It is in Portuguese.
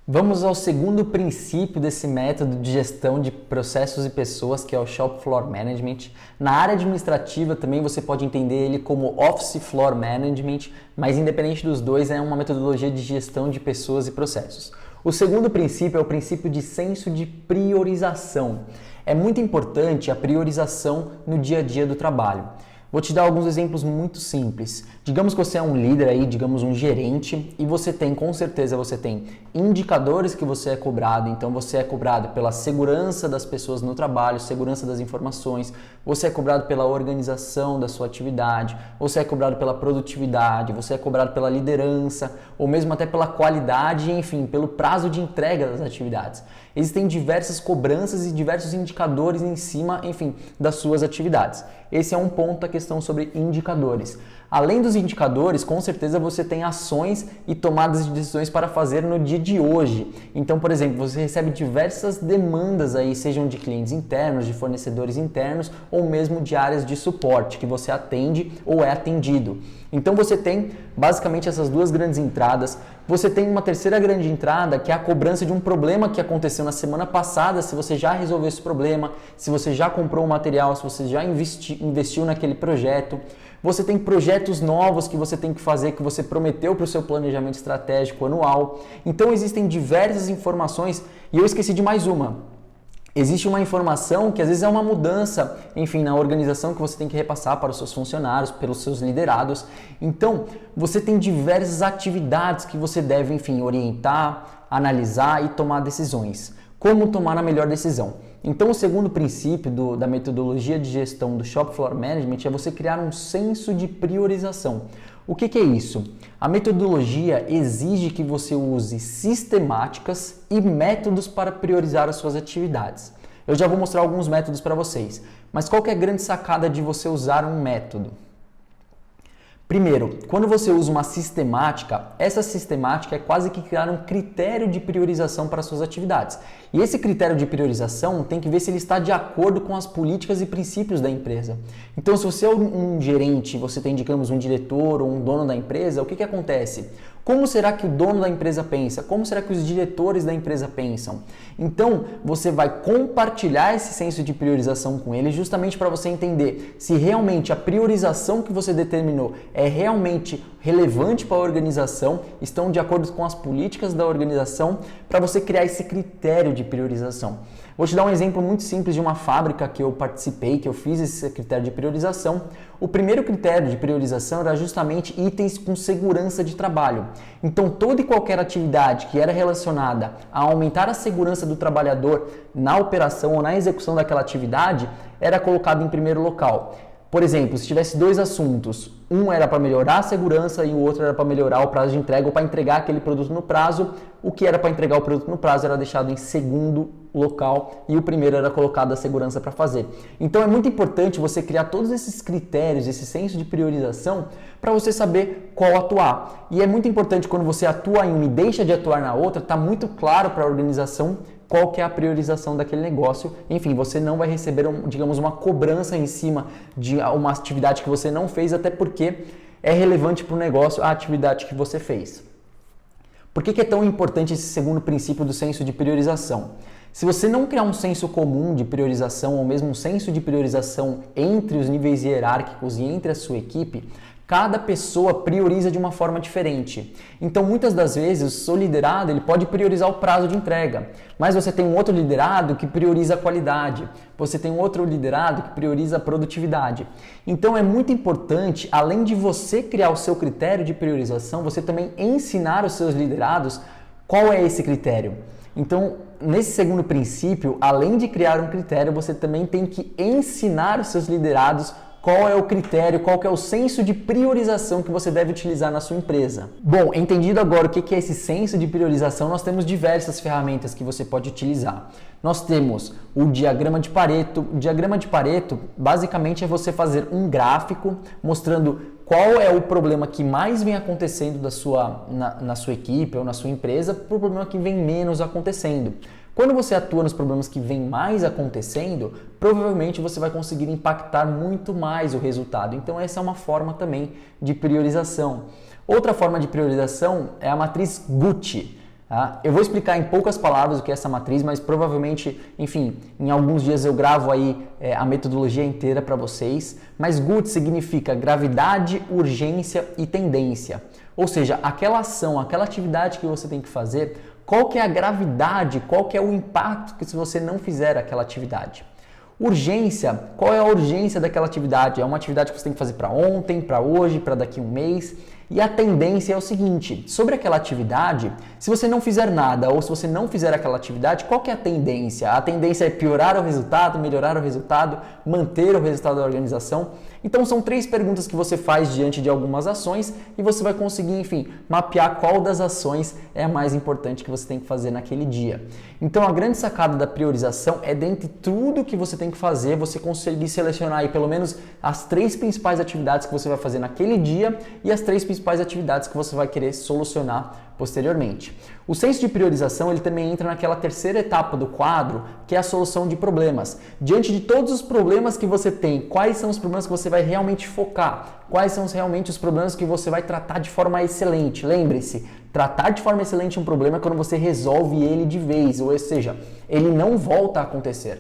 Vamos ao segundo princípio desse método de gestão de processos e pessoas, que é o Shop Floor Management. Na área administrativa também você pode entender ele como Office Floor Management, mas independente dos dois é uma metodologia de gestão de pessoas e processos. O segundo princípio é o princípio de senso de priorização. É muito importante a priorização no dia a dia do trabalho. Vou te dar alguns exemplos muito simples. Digamos que você é um líder aí, digamos um gerente, e você tem, com certeza, você tem indicadores que você é cobrado. Então você é cobrado pela segurança das pessoas no trabalho, segurança das informações, você é cobrado pela organização da sua atividade, você é cobrado pela produtividade, você é cobrado pela liderança, ou mesmo até pela qualidade, enfim, pelo prazo de entrega das atividades. Existem diversas cobranças e diversos indicadores em cima, enfim, das suas atividades. Esse é um ponto da questão sobre indicadores. Além dos indicadores, com certeza você tem ações e tomadas de decisões para fazer no dia de hoje. Então, por exemplo, você recebe diversas demandas aí, sejam de clientes internos, de fornecedores internos ou mesmo de áreas de suporte que você atende ou é atendido. Então você tem basicamente essas duas grandes entradas. Você tem uma terceira grande entrada, que é a cobrança de um problema que aconteceu na semana passada, se você já resolveu esse problema, se você já comprou o material, se você já investiu naquele projeto. Você tem projetos novos que você tem que fazer, que você prometeu para o seu planejamento estratégico anual. Então existem diversas informações e eu esqueci de mais uma. Existe uma informação que às vezes é uma mudança, enfim, na organização que você tem que repassar para os seus funcionários, pelos seus liderados. Então, você tem diversas atividades que você deve, enfim, orientar, analisar e tomar decisões. Como tomar a melhor decisão? Então, o segundo princípio da metodologia de gestão do Shop Floor Management é você criar um senso de priorização. O que é isso? A metodologia exige que você use sistemáticas e métodos para priorizar as suas atividades. Eu já vou mostrar alguns métodos para vocês, mas qual que é a grande sacada de você usar um método? Primeiro, quando você usa uma sistemática, essa sistemática é quase que criar um critério de priorização para suas atividades. E esse critério de priorização tem que ver se ele está de acordo com as políticas e princípios da empresa. Então, se você é um gerente, você tem, digamos, um diretor ou um dono da empresa, o que acontece? Como será que o dono da empresa pensa? Como será que os diretores da empresa pensam? Então, você vai compartilhar esse senso de priorização com ele justamente para você entender se realmente a priorização que você determinou é realmente relevante para a organização, estão de acordo com as políticas da organização, para você criar esse critério de priorização. Vou te dar um exemplo muito simples de uma fábrica que eu participei, que eu fiz esse critério de priorização. O primeiro critério de priorização era justamente itens com segurança de trabalho. Então, toda e qualquer atividade que era relacionada a aumentar a segurança do trabalhador na operação ou na execução daquela atividade era colocada em primeiro local. Por exemplo, se tivesse dois assuntos, um era para melhorar a segurança e o outro era para melhorar o prazo de entrega ou para entregar aquele produto no prazo, o que era para entregar o produto no prazo era deixado em segundo local e o primeiro era colocado a segurança para fazer. Então é muito importante você criar todos esses critérios, esse senso de priorização para você saber qual atuar. E é muito importante quando você atua em uma e deixa de atuar na outra, está muito claro para a organização qual que é a priorização daquele negócio. Enfim, você não vai receber, digamos, uma cobrança em cima de uma atividade que você não fez, até porque é relevante para o negócio a atividade que você fez. Por que é tão importante esse segundo princípio do senso de priorização? Se você não criar um senso comum de priorização ou mesmo um senso de priorização entre os níveis hierárquicos e entre a sua equipe, cada pessoa prioriza de uma forma diferente. Então, muitas das vezes, o seu liderado ele pode priorizar o prazo de entrega, mas você tem um outro liderado que prioriza a qualidade, você tem um outro liderado que prioriza a produtividade. Então, é muito importante, além de você criar o seu critério de priorização, você também ensinar os seus liderados qual é esse critério. Então, nesse segundo princípio, além de criar um critério, você também tem que ensinar os seus liderados qual é o critério, qual que é o senso de priorização que você deve utilizar na sua empresa. Bom, entendido agora o que é esse senso de priorização, nós temos diversas ferramentas que você pode utilizar. Nós temos o diagrama de Pareto. O diagrama de Pareto, basicamente, é você fazer um gráfico mostrando qual é o problema que mais vem acontecendo na sua equipe ou na sua empresa, para o problema que vem menos acontecendo. Quando você atua nos problemas que vem mais acontecendo, provavelmente você vai conseguir impactar muito mais o resultado. Então essa é uma forma também de priorização. Outra forma de priorização é a matriz Gucci. Tá? Eu vou explicar em poucas palavras o que é essa matriz, mas provavelmente, enfim, em alguns dias eu gravo aí a metodologia inteira para vocês. Mas GUT significa gravidade, urgência e tendência. Ou seja, aquela ação, aquela atividade que você tem que fazer, qual que é a gravidade, qual que é o impacto que se você não fizer aquela atividade. Urgência, qual é a urgência daquela atividade? É uma atividade que você tem que fazer para ontem, para hoje, para daqui a um mês. E a tendência é o seguinte, sobre aquela atividade, se você não fizer nada ou se você não fizer aquela atividade, qual que é a tendência? A tendência é piorar o resultado, melhorar o resultado, manter o resultado da organização. Então são 3 perguntas que você faz diante de algumas ações e você vai conseguir, enfim, mapear qual das ações é a mais importante que você tem que fazer naquele dia. Então a grande sacada da priorização é dentre tudo que você tem que fazer, você conseguir selecionar aí pelo menos as 3 principais atividades que você vai fazer naquele dia e as 3 principais atividades que você vai querer solucionar posteriormente. O senso de priorização ele também entra naquela terceira etapa do quadro, que é a solução de problemas. Diante de todos os problemas que você tem, quais são os problemas que você vai realmente focar? Quais são realmente os problemas que você vai tratar de forma excelente? Lembre-se, tratar de forma excelente um problema é quando você resolve ele de vez, ou seja, ele não volta a acontecer.